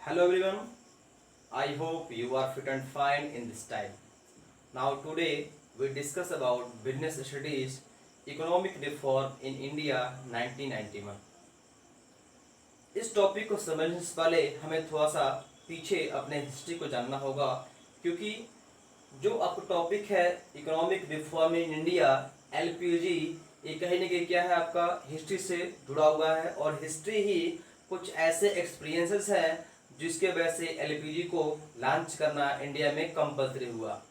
Hello everyone, I hope you are fit and fine in this time. Now today we discuss about business studies, economic reform in India 1991. इस topic को समझने से पहले हमें थोड़ा सा पीछे अपने हिस्ट्री को जानना होगा, क्योंकि जो आपका टॉपिक है economic reform in India LPG, ये कहीं ना कहीं क्या है आपका हिस्ट्री से जुड़ा हुआ है और हिस्ट्री ही कुछ ऐसे एक्सपीरियंसेस हैं जिसके वजह से एलपीजी को लॉन्च करना इंडिया में कंपल्सरी हुआ।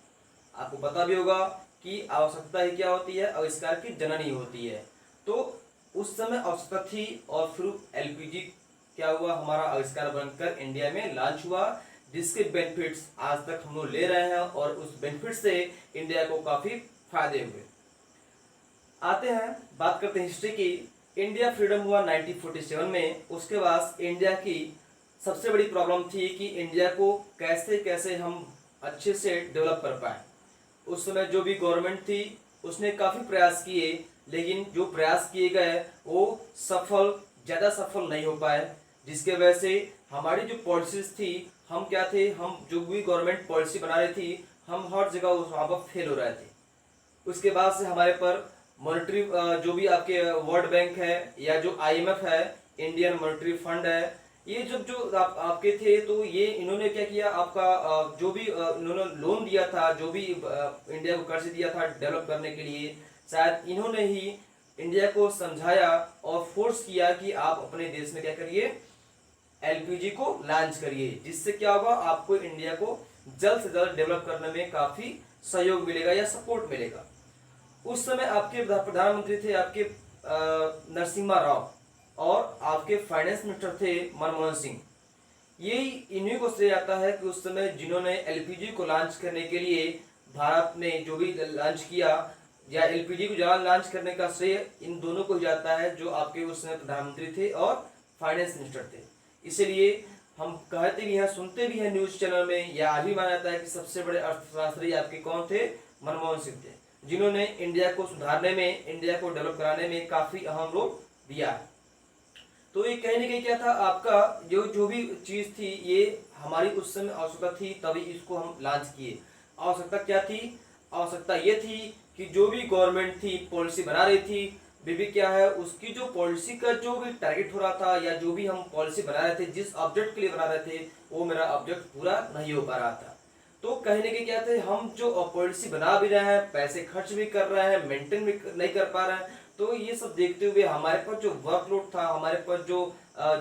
आपको पता भी होगा कि आवश्यकता ही क्या होती है, आविष्कार की जननी होती है। तो उस समय आवश्यकता थी और फिर एलपीजी क्या हुआ, हमारा आविष्कार बनकर इंडिया में लॉन्च हुआ, जिसके बेनिफिट्स आज तक हम लोग ले रहे हैं और उस बेनिफिट से इंडिया को काफी फायदे हुए। आते हैं, बात करते हैं हिस्ट्री की। इंडिया फ्रीडम हुआ 1947 में। उसके बाद इंडिया की सबसे बड़ी प्रॉब्लम थी कि इंडिया को कैसे कैसे हम अच्छे से डेवलप कर पाए। उस समय जो भी गवर्नमेंट थी उसने काफ़ी प्रयास किए, लेकिन जो प्रयास किए गए वो ज़्यादा सफल नहीं हो पाए, जिसके वजह से हमारी जो पॉलिसीज थी, हम क्या थे, हम जो भी गवर्नमेंट पॉलिसी बना रही थी हम हर जगह वहाँ पर फेल हो रहे थे। उसके बाद से हमारे पर मॉनेटरी जो भी आपके वर्ल्ड बैंक है या जो आईएमएफ है, इंडियन मॉनेटरी फंड है, ये जो आपके थे, तो ये इन्होंने क्या किया, आपका जो भी इन्होंने लोन दिया था, जो भी इंडिया को कर्ज दिया था डेवलप करने के लिए, शायद इन्होंने ही इंडिया को समझाया और फोर्स किया कि आप अपने देश में क्या करिए, एलपीजी को लॉन्च करिए, जिससे क्या होगा, आपको इंडिया को जल्द से जल्द डेवलप करने में काफी सहयोग मिलेगा या सपोर्ट मिलेगा। उस समय आपके प्रधानमंत्री थे आपके नरसिम्हा राव और आपके फाइनेंस मिनिस्टर थे मनमोहन सिंह। यही इन्हीं को श्रेय आता है कि उस समय जिन्होंने एलपीजी को लॉन्च करने के लिए भारत में जो भी लॉन्च किया या एलपीजी को ज़्यादा लॉन्च करने का श्रेय इन दोनों को जाता है, जो आपके उस समय प्रधानमंत्री थे और फाइनेंस मिनिस्टर थे। इसीलिए हम कहते भी हैं, सुनते भी हैं न्यूज चैनल में, या आज भी माना जाता है कि सबसे बड़े अर्थशास्त्री आपके कौन थे, मनमोहन सिंह थे, जिन्होंने इंडिया को सुधारने में, इंडिया को डेवलप कराने में काफी अहम रोल दिया है। तो ये कहने के क्या था, आपका जो भी चीज थी ये हमारी उस समय आवश्यकता थी, तभी इसको हम लॉन्च किए। आवश्यकता क्या थी, आवश्यकता ये थी कि जो भी गवर्नमेंट थी पॉलिसी बना रही थी, भी क्या है, उसकी जो पॉलिसी का जो भी टारगेट हो रहा था या जो भी हम पॉलिसी बना रहे थे, जिस ऑब्जेक्ट के लिए बना रहे थे, वो मेरा ऑब्जेक्ट पूरा नहीं हो पा रहा था। तो कहने के क्या थे, हम जो पॉलिसी बना भी रहे हैं, पैसे खर्च भी कर रहे हैं, मेंटेन भी नहीं कर पा रहे हैं, तो ये सब देखते हुए हमारे पास जो वर्कलोड था, हमारे पास जो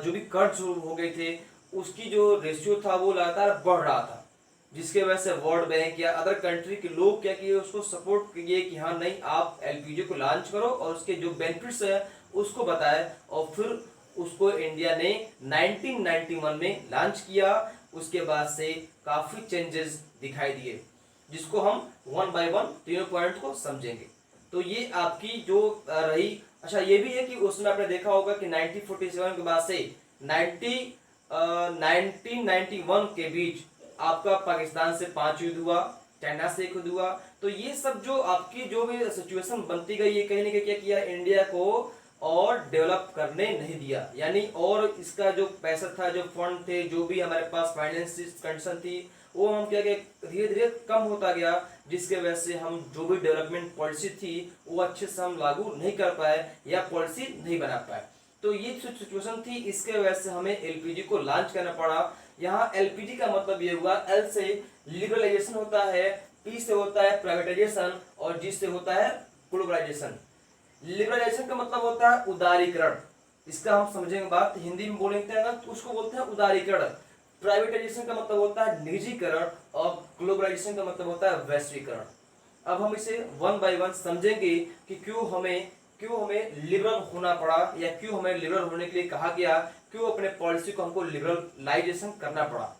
भी कर्ज हो गए थे, उसकी जो रेशियो था वो लगातार बढ़ रहा था, जिसके वजह से वर्ल्ड बैंक या अदर कंट्री के लोग क्या किए, उसको सपोर्ट किए कि हाँ नहीं, आप एलपीजी को लॉन्च करो और उसके जो बेनिफिट्स है उसको बताए, और फिर उसको इंडिया ने 1991 में लॉन्च किया। उसके बाद से काफी चेंजेस दिखाई दिए, जिसको हम वन बाय वन तीनों पॉइंट को समझेंगे। तो ये आपकी जो रही। अच्छा, ये भी है कि उसमें आपने देखा होगा कि 1947 के बाद से 1991 के बीच आपका पाकिस्तान से 5 युद्ध हुआ, चाइना से 1 युद्ध हुआ। तो ये सब जो आपकी जो भी सिचुएशन बनती गई, ये कहीं ना कहीं क्या किया, इंडिया को और डेवलप करने नहीं दिया, यानी और इसका जो पैसा था, जो फंड थे, जो भी हमारे पास फाइनेंस कंडीशन थी, वो हम क्या धीरे धीरे कम होता गया, जिसके वजह से हम जो भी डेवलपमेंट पॉलिसी थी वो अच्छे से हम लागू नहीं कर पाए या पॉलिसी नहीं बना पाए। तो ये सिचुएशन थी, इसके वजह से हमें एलपीजी को लॉन्च करना पड़ा। यहाँ एलपीजी का मतलब ये हुआ, एल से लिबरलाइजेशन होता है, पी से होता है प्राइवेटाइजेशन और जी से होता है ग्लोबलाइजेशन। लिबरलाइजेशन का मतलब होता है उदारीकरण, इसका हम समझेंगे बात, हिंदी में बोलेंगे तो उसको बोलते हैं उदारीकरण। प्राइवेटाइजेशन का मतलब होता है निजीकरण और ग्लोबलाइजेशन का मतलब होता है वैश्वीकरण। अब हम इसे वन बाय वन समझेंगे कि क्यों हमें लिबरल होना पड़ा या क्यों हमें लिबरल होने के लिए कहा गया, क्यों अपने पॉलिसी को हमको लिबरलाइजेशन करना पड़ा।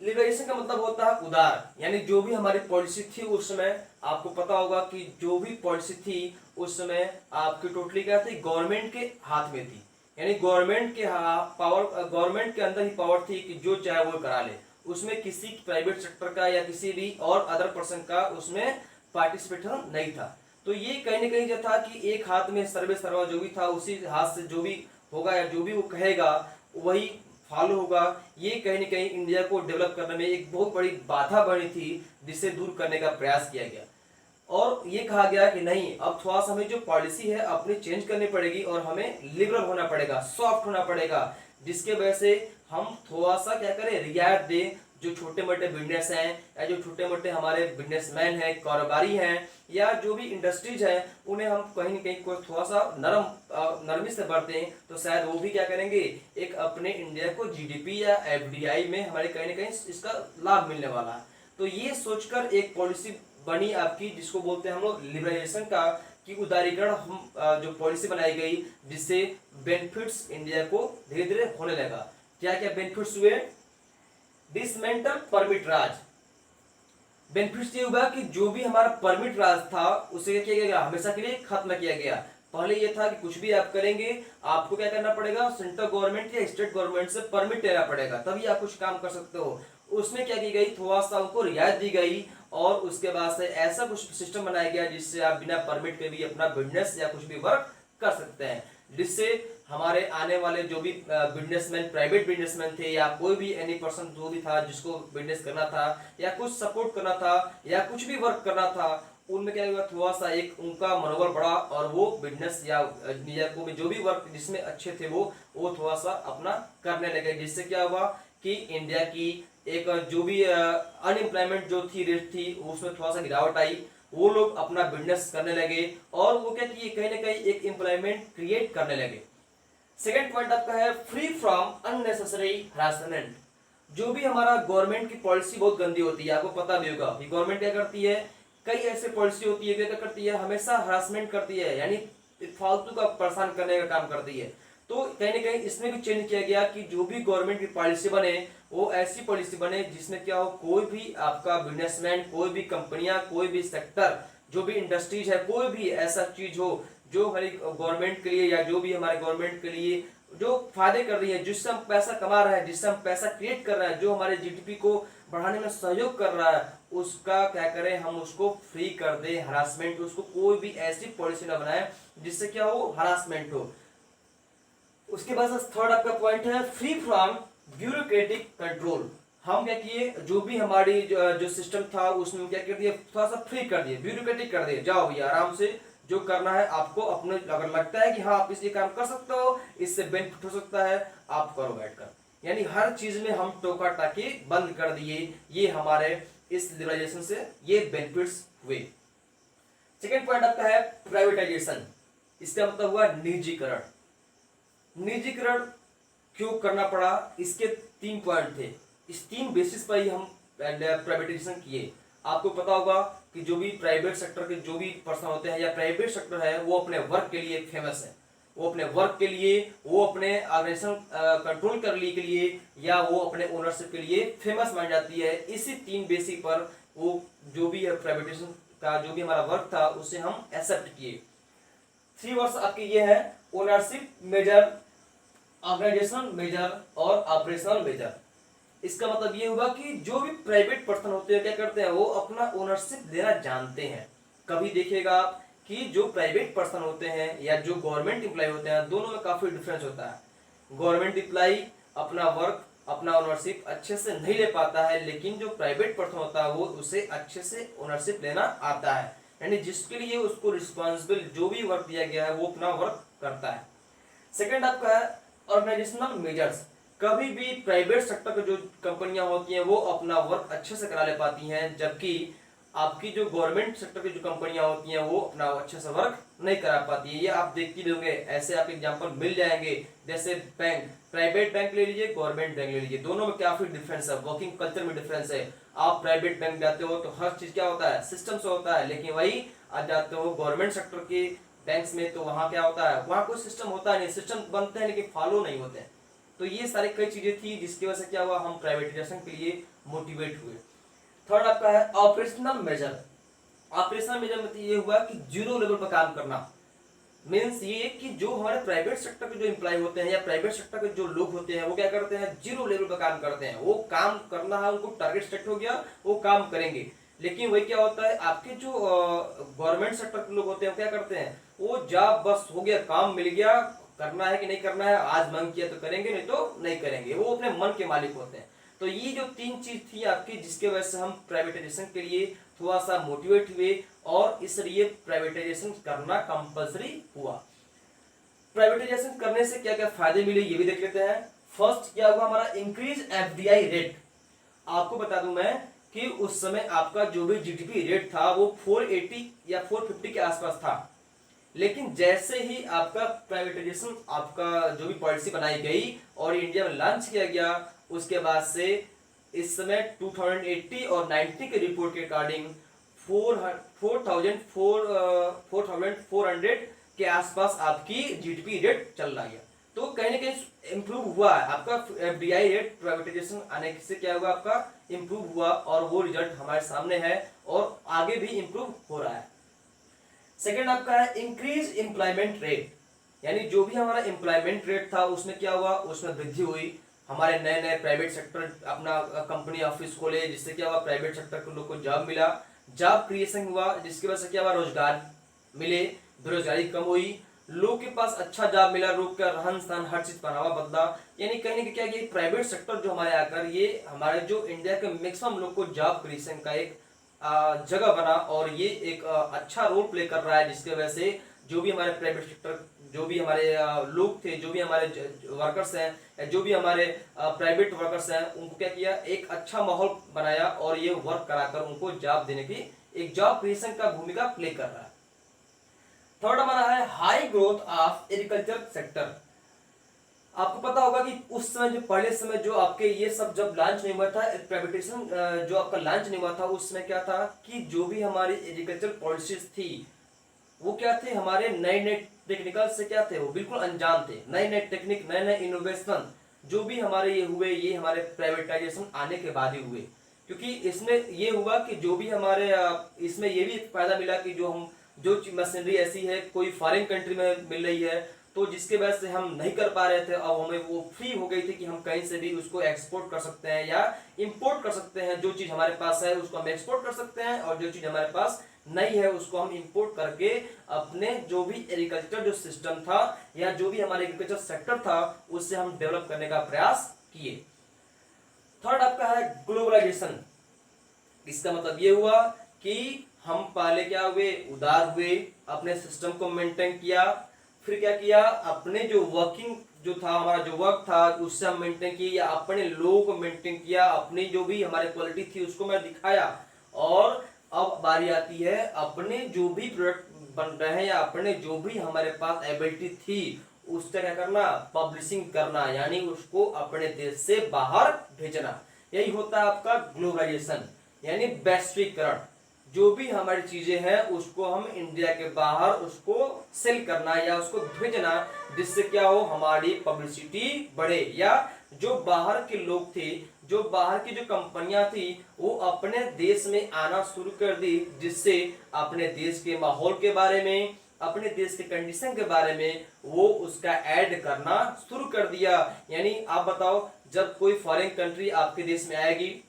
लिबरलाइजेशन का मतलब होता है उदार, यानी जो भी हमारी पॉलिसी थी उस समय, आपको पता होगा कि जो भी पॉलिसी थी उस समय आपकी टोटली क्या थी, गवर्नमेंट के हाथ में थी। यानी गवर्नमेंट के पावर, गवर्नमेंट के अंदर ही पावर थी कि जो चाहे वो करा ले, उसमें किसी प्राइवेट सेक्टर का या किसी भी और अदर पर्सन का उसमें पार्टिसिपेशन नहीं था। तो ये कहीं ना कहीं जो था कि एक हाथ में सर्वे सर्वा जो भी था उसी हाथ से जो भी होगा या जो भी वो कहेगा वही फॉलो होगा। ये कहीं ना कहीं इंडिया को डेवलप करने में एक बहुत बड़ी बाधा बनी थी, जिसे दूर करने का प्रयास किया गया। और ये कहा गया कि नहीं, अब थोड़ा सा हमें जो पॉलिसी है अपनी चेंज करनी पड़ेगी और हमें लिबरल होना पड़ेगा, सॉफ्ट होना पड़ेगा, जिसके वजह से हम थोड़ा सा क्या करें, रियायत दें जो छोटे मोटे बिजनेस हैं या जो छोटे मोटे हमारे बिजनेसमैन हैं, कारोबारी हैं, या जो भी इंडस्ट्रीज हैं, उन्हें हम कहीं ना कहीं कोई थोड़ा सा नरमी से बरतें, तो शायद वो भी क्या करेंगे, एक अपने इंडिया को जीडीपी या एफडीआई में हमारे कहीं ना कहीं इसका लाभ मिलने वाला है। तो ये सोचकर एक पॉलिसी बनी आपकी, जिसको बोलते हैं हम लोग लिबरलाइजेशन का, कि उदारीकरण हम जो पॉलिसी बनाई गई, जिससे बेनिफिट्स इंडिया को धीरे धीरे होने लगा। क्या क्या बेनिफिट्स हुए, डिसमेंटल परमिट राज। बेनिफिट्स ये हुआ कि जो भी हमारा परमिट राज था उसे क्या किया गया, हमेशा के लिए खत्म किया गया। पहले ये था कि कुछ भी आप करेंगे आपको क्या करना पड़ेगा, सेंट्रल गवर्नमेंट या स्टेट गवर्नमेंट से परमिट लेना पड़ेगा, तभी आप कुछ काम कर सकते हो। उसमें क्या की गई, थोड़ा सा उनको रियायत दी गई, और उसके बाद से ऐसा कुछ सिस्टम बनाया गया जिससे आप बिना परमिट के भी अपना बिजनेस या कुछ भी वर्क कर सकते हैं, जिससे हमारे आने वाले जो भी बिजनेसमैन, प्राइवेट बिजनेसमैन थे या कोई भी एनी पर्सन जो भी था जिसको बिजनेस करना था या कुछ सपोर्ट करना था या कुछ भी वर्क करना था, उनमें क्या हुआ, थोड़ा सा एक उनका मनोबल बढ़ा और वो बिजनेस या को जो भी वर्क जिसमें अच्छे थे वो थोड़ा सा अपना करने लगे, जिससे क्या हुआ कि इंडिया की एक जो भी अनएम्प्लॉयमेंट जो थी रेट थी उसमें थोड़ा सा गिरावट आई, वो लोग अपना बिजनेस करने लगे और वो क्या किए, कहीं ना कहीं एक एम्प्लॉयमेंट क्रिएट करने लगे। सेकेंड पॉइंट आपका है फ्री फ्रॉम अननेसेसरी हरासमेंट। जो भी हमारा गवर्नमेंट की पॉलिसी बहुत गंदी होती है, आपको पता भी होगा कि गवर्नमेंट क्या करती है, कई ऐसे पॉलिसी होती है क्या करती है, हमेशा हरासमेंट करती है, यानी फालतू का परेशान करने का काम करती है। तो कहीं ना कहीं इसमें भी चेंज किया गया कि जो भी गवर्नमेंट की पॉलिसी बने वो ऐसी पॉलिसी बने जिसमें क्या हो, कोई भी आपका बिजनेसमैन, कोई भी कंपनियां, कोई भी सेक्टर, जो भी इंडस्ट्रीज है, कोई भी ऐसा चीज हो जो हमारी गवर्नमेंट के लिए या जो भी हमारे गवर्नमेंट के लिए जो फायदे कर रही है, जिससे हम पैसा कमा रहे हैं, जिससे हम पैसा क्रिएट कर रहे हैं, जो हमारे जीडीपी को बढ़ाने में सहयोग कर रहा है, उसका क्या करें, हम उसको फ्री कर दें हरासमेंट। उसको कोई भी ऐसी पॉलिसी ना बनाए जिससे क्या हो, हरासमेंट हो। उसके बाद थर्ड आपका पॉइंट है फ्री फ्रॉम ब्यूरोक्रेटिक कंट्रोल। हम क्या किए, जो भी हमारी जो सिस्टम था उसमें क्या कर दिया, थोड़ा सा फ्री कर दिए, ब्यूरोक्रेटिक कर दिए, जाओ भैया आराम से जो करना है आपको, अपने अगर लगता है कि हाँ आप इस काम कर सकते हो, इससे बेनिफिट हो सकता है, आप करो बैठकर। यानी हर चीज में हम टोका टाकी बंद कर दिए। ये हमारे इस लिबरलाइजेशन से ये बेनिफिट्स हुए। सेकेंड पॉइंट आपका है प्राइवेटाइजेशन। इसका मतलब हुआ निजीकरण। निजीकरण क्यों करना पड़ा, इसके 3 पॉइंट थे, इस 3 बेसिस पर ही हम प्राइवेटाइजेशन किए। आपको पता होगा कि जो भी प्राइवेट सेक्टर के जो भी पर्सन होते हैं या प्राइवेट सेक्टर है, वो अपने वर्क के लिए फेमस है, वो अपने वर्क के लिए, वो अपने ऑर्गेनाइजेशन कंट्रोल करने के लिए या वो अपने ओनरशिप के लिए फेमस मानी जाती है। इसी 3 बेसिस पर वो जो भी है प्राइवेटाइजेशन का जो भी हमारा वर्क था उसे हम एक्सेप्ट किए। 3 वर्ष आपके ये है, ओनरशिप मेजर, ऑर्गेनाइजेशन मेजर और ऑपरेशनल मेजर। इसका मतलब ये हुआ कि जो भी प्राइवेट पर्सन होते हैं क्या करते हैं, वो अपना ओनरशिप लेना जानते हैं। कभी देखिएगा आप कि जो प्राइवेट पर्सन होते हैं या जो गवर्नमेंट एम्प्लॉय होते हैं, दोनों में काफी डिफरेंस होता है। गवर्नमेंट एम्प्लॉय अपना वर्क, अपना ओनरशिप अच्छे से नहीं ले पाता है, लेकिन जो प्राइवेट पर्सन होता है वो उसे अच्छे से ओनरशिप लेना आता है, यानी जिसके लिए उसको रिस्पॉन्सिबल जो भी वर्क दिया गया है वो अपना वर्क करता है। सेकेंड आपका है ऑर्गेनाइजेशनल मेजर्स। कभी भी प्राइवेट सेक्टर की जो कंपनियां होती हैं वो अपना वर्क अच्छे से करा ले पाती हैं, जबकि आपकी जो गवर्नमेंट सेक्टर की जो कंपनियां होती हैं वो अपना अच्छे से वर्क नहीं करा पाती है। ये आप देखते होंगे, ऐसे आप एग्जांपल मिल जाएंगे, जैसे बैंक, प्राइवेट बैंक ले लीजिए, गवर्नमेंट बैंक ले लीजिए, दोनों में काफी डिफरेंस है, वर्किंग कल्चर में डिफरेंस है। आप प्राइवेट बैंक जाते हो तो हर चीज क्या होता है, सिस्टम से होता है, लेकिन वही आप जाते हो गवर्नमेंट सेक्टर के बैंक्स में तो वहां क्या होता है, वहां कोई सिस्टम होता नहीं, सिस्टम बनते हैं लेकिन फॉलो नहीं होते हैं। तो ये सारी कई चीजें थी जिसकी वजह से क्या हुआ, हम प्राइवेटाइजेशन के लिए मोटिवेट हुए। थर्ड आपका है ऑपरेशनल मेजर। ऑपरेशनल मेजर मतलब ये हुआ कि जीरो लेवल पर काम करना। मीन्स ये कि जो हमारे प्राइवेट सेक्टर के जो एम्प्लॉय होते हैं या प्राइवेट सेक्टर के जो लोग होते हैं वो क्या करते हैं, जीरो लेवल पर काम करते हैं। वो काम करना है, उनको टारगेट सेट हो गया, वो काम करेंगे। लेकिन वही क्या होता है, आपके जो गवर्नमेंट सेक्टर के लोग होते हैं वो क्या करते हैं, वो जॉब बस हो गया, काम मिल गया, करना है कि नहीं करना है, आज मन किया तो करेंगे, नहीं तो नहीं करेंगे। वो अपने मन के मालिक होते हैं। तो ये जो तीन चीज थी आपकी जिसके वजह से हम प्राइवेटाइजेशन के लिए थोड़ा सा मोटिवेट हुए और इसलिए प्राइवेटाइजेशन करना कंपलसरी हुआ। प्राइवेटाइजेशन करने से क्या क्या फायदे मिले ये भी देख लेते हैं। फर्स्ट क्या हुआ, हमारा इंक्रीज एफडीआई रेट। आपको बता दूं मैं कि उस समय आपका जो भी जीडीपी रेट था वो 480 या 450 के आसपास था। लेकिन जैसे ही आपका प्राइवेटाइजेशन, आपका जो भी पॉलिसी बनाई गई और इंडिया में लॉन्च किया गया, उसके बाद से इस समय 2080 और 90 के रिपोर्ट के अकॉर्डिंग 4,400 के आसपास आपकी जीडीपी रेट चल रहा है। तो कहीं ना कहीं इंप्रूव हुआ है आपका एफडीआई रेट। प्राइवेटाइजेशन आने से क्या हुआ, आपका इंप्रूव हुआ और वो रिजल्ट हमारे सामने है और आगे भी इंप्रूव हो रहा है। सेकेंड आपका है इंक्रीज एम्प्लॉयमेंट रेट, यानी जो भी हमारा एम्प्लॉयमेंट रेट था उसमें क्या हुआ, उसमें वृद्धि हुई। हमारे नए नए प्राइवेट सेक्टर अपना कंपनी ऑफिस खोले, जिससे क्या हुआ, प्राइवेट सेक्टर के लोग को जॉब मिला, जॉब क्रिएशन हुआ, जिसकी वजह से क्या हुआ, रोजगार मिले, बेरोजगारी कम हुई, लोग के पास अच्छा जॉब मिला, लोग का रहन सहन हर चीज पहनावा बदला। यानी कहने का क्या, ये प्राइवेट सेक्टर जो हमारे आकर ये हमारे जो इंडिया के मैक्सिमम लोग को जॉब क्रिएशन का एक जगह बना और ये एक अच्छा रोल प्ले कर रहा है, जिसकी वजह से जो भी हमारे प्राइवेट सेक्टर, जो भी हमारे लोग थे, जो भी हमारे वर्कर्स हैं, जो भी हमारे प्राइवेट वर्कर्स हैं, उनको क्या किया, एक अच्छा माहौल बनाया और ये वर्क कराकर उनको जॉब देने की एक जॉब क्रिएशन का भूमिका प्ले कर रहा है। थर्ड हमारा है high growth of agriculture sector. आपको पता होगा कि उस समय जो पहले समय जो आपके ये सब जब लॉन्च नहीं हुआ था, प्राइवेटाइजेशन जो आपका लॉन्च नहीं हुआ था, उस समय क्या था कि जो भी हमारी एग्रीकल्चर पॉलिसीज थी वो क्या थे, हमारे नए नए टेक्निकल से क्या थे, वो बिल्कुल अनजान थे। नए नए टेक्निक, नए नए इनोवेशन जो भी हमारे ये हुए, ये हमारे प्राइवेटाइजेशन आने के बाद ही हुए। क्योंकि इसमें ये हुआ कि जो भी हमारे इसमें ये भी फायदा मिला कि जो हम जो मशीनरी ऐसी है कोई फॉरेन कंट्री में मिल रही है, तो जिसके वजह से हम नहीं कर पा रहे थे, अब हमें वो फ्री हो गई थी कि हम कहीं से भी उसको एक्सपोर्ट कर सकते हैं या इंपोर्ट कर सकते हैं। जो चीज हमारे पास है उसको हम एक्सपोर्ट कर सकते हैं और जो चीज हमारे पास नहीं है उसको हम इंपोर्ट करके अपने जो भी एग्रीकल्चर जो सिस्टम था या जो भी हमारे एग्रीकल्चर सेक्टर था उससे हम डेवलप करने का प्रयास किए। थर्ड आपका है ग्लोबलाइजेशन। इसका मतलब ये हुआ कि हम पहले क्या हुए, उदार हुए, अपने सिस्टम को मेंटेन किया, फिर क्या किया, अपने जो वर्किंग जो था, हमारा जो वर्क था उससे हम मेंटेन किया, या अपने लोगों को मेंटेन किया, अपनी जो भी हमारी क्वालिटी थी उसको मैं दिखाया। और अब बारी आती है अपने जो भी प्रोडक्ट बन रहे हैं या अपने जो भी हमारे पास एबिलिटी थी उसका क्या करना, पब्लिशिंग करना, यानी उसको अपने देश से बाहर भेजना। यही होता है आपका ग्लोबलाइजेशन, यानी वैश्वीकरण। जो भी हमारी चीजें हैं उसको हम इंडिया के बाहर उसको सेल करना या उसको भेजना, जिससे क्या हो, हमारी पब्लिसिटी बढ़े, या जो बाहर के लोग थे, जो बाहर की जो कंपनियां थी वो अपने देश में आना शुरू कर दी, जिससे अपने देश के माहौल के बारे में, अपने देश के कंडीशन के बारे में वो उसका ऐड करना शुरू कर दिया। यानी आप बताओ, जब कोई फॉरेन कंट्री आपके देश में आएगी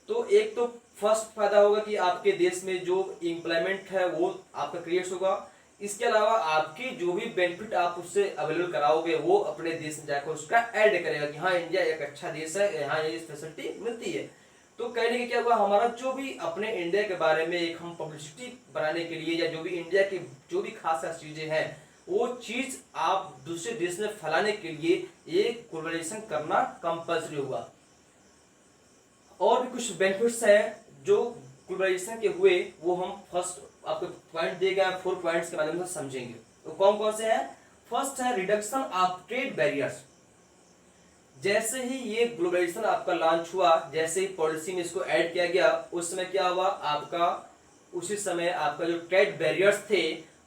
तो एक तो फर्स्ट फायदा होगा कि आपके देश में जो एम्प्लॉयमेंट है वो आपका क्रिएट होगा। इसके अलावा आपकी जो भी बेनिफिट आप उससे अवेलेबल कराओगे वो अपने देश में जाकर उसका ऐड करेगा कि हाँ इंडिया एक अच्छा देश है, यहाँ ये फैसिलिटी मिलती है। तो कहने के क्या हुआ, हमारा जो भी अपने इंडिया के बारे में एक हम पब्लिसिटी बनाने के लिए या जो भी इंडिया की जो भी खास खास चीजें हैं वो चीज आप दूसरे देश में फैलाने के लिए ये कोलैबोरेशन करना कंपल्सरी हुआ। और भी कुछ बेनिफिट्स हैं जो ग्लोबलाइजेशन के हुए, वो हम फर्स्ट आपको पॉइंट दिए गए 4 पॉइंट्स के माध्यम से समझेंगे। तो कौन कौन से हैं? फर्स्ट है रिडक्शन ऑफ ट्रेड बैरियर्स। जैसे ही ये ग्लोबलाइजेशन आपका लॉन्च हुआ, जैसे ही पॉलिसी में इसको ऐड किया गया, उस समय क्या हुआ, आपका उसी समय आपका जो ट्रेड बैरियर्स थे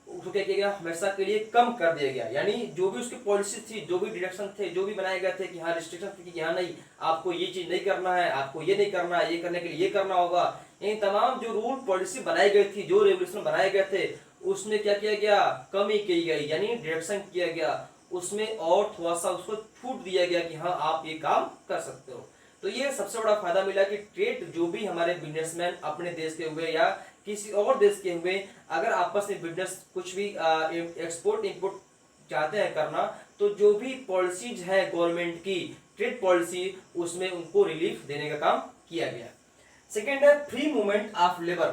उसको क्या किया गया, हमेशा के लिए कम कर दिया गया। यानी जो भी उसकी पॉलिसी थी, जो भी डिडक्शन थे, जो भी बनाए गए थे कि हाँ रिस्ट्रिक्शन थी कि हाँ नहीं आपको ये चीज नहीं करना है, आपको ये नहीं करना है, ये करने के लिए ये करना होगा, इन तमाम जो रूल पॉलिसी बनाई गई थी, जो रेगुलेशन बनाए गए थे, उसमें क्या किया गया, कमी की गई, यानी डिडक्शन किया गया उसमें, और थोड़ा सा उसको छूट दिया गया कि हाँ आप ये काम कर सकते हो। तो ये सबसे बड़ा फायदा मिला कि ट्रेड जो भी हमारे बिजनेसमैन अपने देश के हुए या किसी और देश के हुए, अगर आपस में बिजनेस कुछ भी एक्सपोर्ट इंपोर्ट चाहते हैं करना, तो जो भी पॉलिसीज है गवर्नमेंट की ट्रेड पॉलिसी, उसमें उनको रिलीफ देने का काम किया गया। सेकेंड है free movement of labour.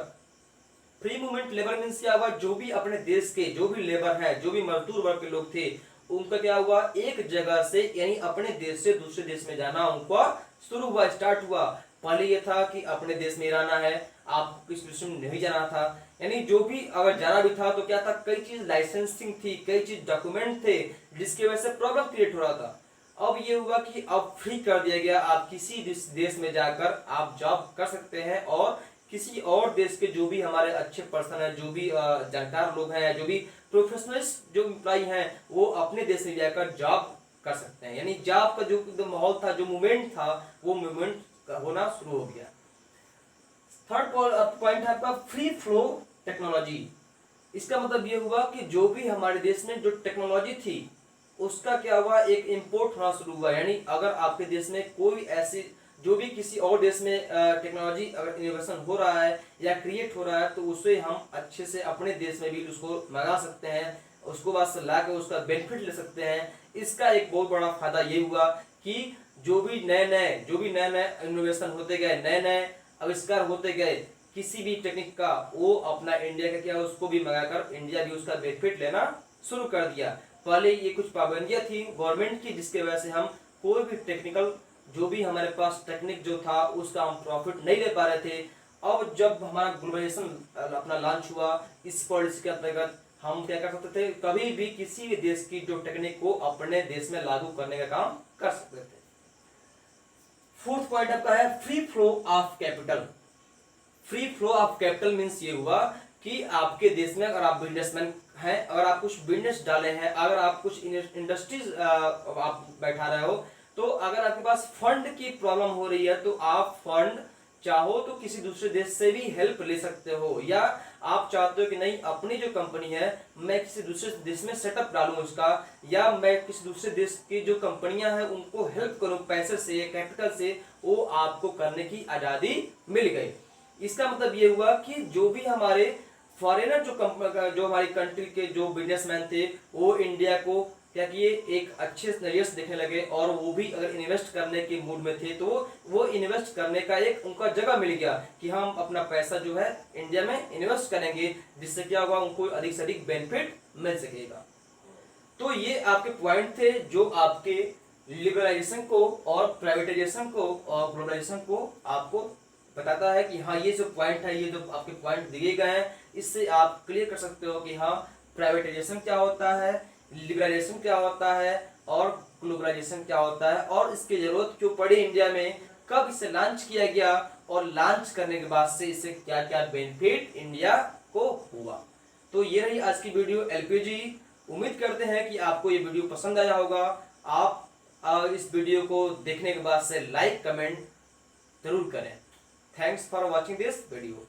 Free movement labour means क्या हुआ, जो भी अपने देश के जो भी लेबर है, जो भी मजदूर वर्ग के लोग थे, उनका क्या हुआ, एक जगह से यानी अपने देश से दूसरे देश में जाना उनका शुरू हुआ, स्टार्ट हुआ। पहले ये था कि अपने देश में रहना है, आप किस देश में नहीं जाना था, यानी जो भी अगर जाना भी था तो क्या था, कई चीज लाइसेंसिंग थी, कई चीज डॉक्यूमेंट थे, जिसकी वजह से प्रॉब्लम क्रिएट हो रहा था। अब ये हुआ कि अब फ्री कर दिया गया, आप किसी देश में जाकर आप जॉब कर सकते हैं, और किसी और देश के जो भी हमारे अच्छे पर्सन है, जो भी जानकार लोग हैं, जो भी प्रोफेशनल्स जो एम्प्लॉय हैं, वो अपने देश में जाकर जॉब कर सकते हैं। यानी जॉब का जो माहौल था, जो मूवमेंट था, वो मूवमेंट होना शुरू हो गया। थर्ड पॉइंट है आपका फ्री फ्लो टेक्नोलॉजी। इसका मतलब ये हुआ कि जो भी हमारे देश में जो टेक्नोलॉजी थी, उसका क्या हुआ, एक इंपोर्ट होना शुरू हुआ। यानी अगर आपके देश में कोई ऐसी जो भी किसी और देश में टेक्नोलॉजी अगर इनोवेशन हो रहा है या क्रिएट हो रहा है, तो उसे हम अच्छे से अपने देश में भी उसको मंगा सकते हैं, उसको बाद से ला कर उसका बेनिफिट ले सकते हैं। इसका एक बहुत बड़ा फायदा ये हुआ कि जो भी नए नए इनोवेशन होते गए, नए नए आविष्कार होते गए किसी भी टेक्निक का, वो अपना इंडिया का क्या उसको भी मंगाकर इंडिया भी उसका बेनिफिट लेना शुरू कर दिया। पहले ये कुछ पाबंदियां थी गवर्नमेंट की, जिसके वजह से हम कोई भी टेक्निकल जो भी हमारे पास टेक्निक जो था उसका हम प्रॉफिट नहीं ले पा रहे थे। अब जब हमारा ग्लोबलाइजेशन अपना लॉन्च हुआ, इस पॉलिसी के अंतर्गत हम क्या कर सकते थे, कभी भी किसी भी देश की जो टेक्निक को अपने देश में लागू करने का काम कर सकते थे। फोर्थ पॉइंट आपका है free flow of capital. Free flow of capital means ये हुआ कि आपके देश में अगर आप बिजनेसमैन हैं, अगर आप कुछ बिजनेस डाले हैं, अगर आप कुछ इंडस्ट्रीज आप बैठा रहे हो, तो अगर आपके पास फंड की प्रॉब्लम हो रही है, तो आप फंड चाहो तो किसी दूसरे देश से भी हेल्प ले सकते हो, या आप चाहते हो कि नहीं अपनी जो कंपनी है मैं किसी दूसरे देश में सेटअप डालूं उसका, या मैं किसी दूसरे देश की जो कंपनियां हैं उनको हेल्प करूं पैसे से, कैपिटल से, वो आपको करने की आजादी मिल गई। इसका मतलब ये हुआ कि जो भी हमारे फॉरेनर जो हमारी कंट्री के जो बिजनेसमैन थे, वो इंडिया को क्या किए, एक अच्छे नजरिए से देखने लगे, और वो भी अगर इन्वेस्ट करने के मूड में थे, तो वो इन्वेस्ट करने का एक उनका जगह मिल गया कि हम अपना पैसा जो है इंडिया में इन्वेस्ट करेंगे, जिससे क्या होगा, उनको अधिक से अधिक बेनिफिट मिल सकेगा। तो ये आपके पॉइंट थे जो आपके लिबरलाइजेशन को और प्राइवेटाइजेशन को और ग्लोबलाइजेशन को आपको बताता है कि हाँ ये जो पॉइंट है, ये जो आपके पॉइंट दिए गए हैं, इससे आप क्लियर कर सकते हो कि हाँ प्राइवेटाइजेशन क्या होता है, लिबरलाइजेशन क्या होता है, और ग्लोबलाइजेशन क्या होता है, और इसकी जरूरत क्यों पड़ी इंडिया में, कब इसे लॉन्च किया गया, और लॉन्च करने के बाद से इससे क्या क्या बेनिफिट इंडिया को हुआ। तो ये रही आज की वीडियो एलपीजी। उम्मीद करते हैं कि आपको ये वीडियो पसंद आया होगा। आप इस वीडियो को देखने के बाद से लाइक कमेंट जरूर करें। Thanks for watching this video.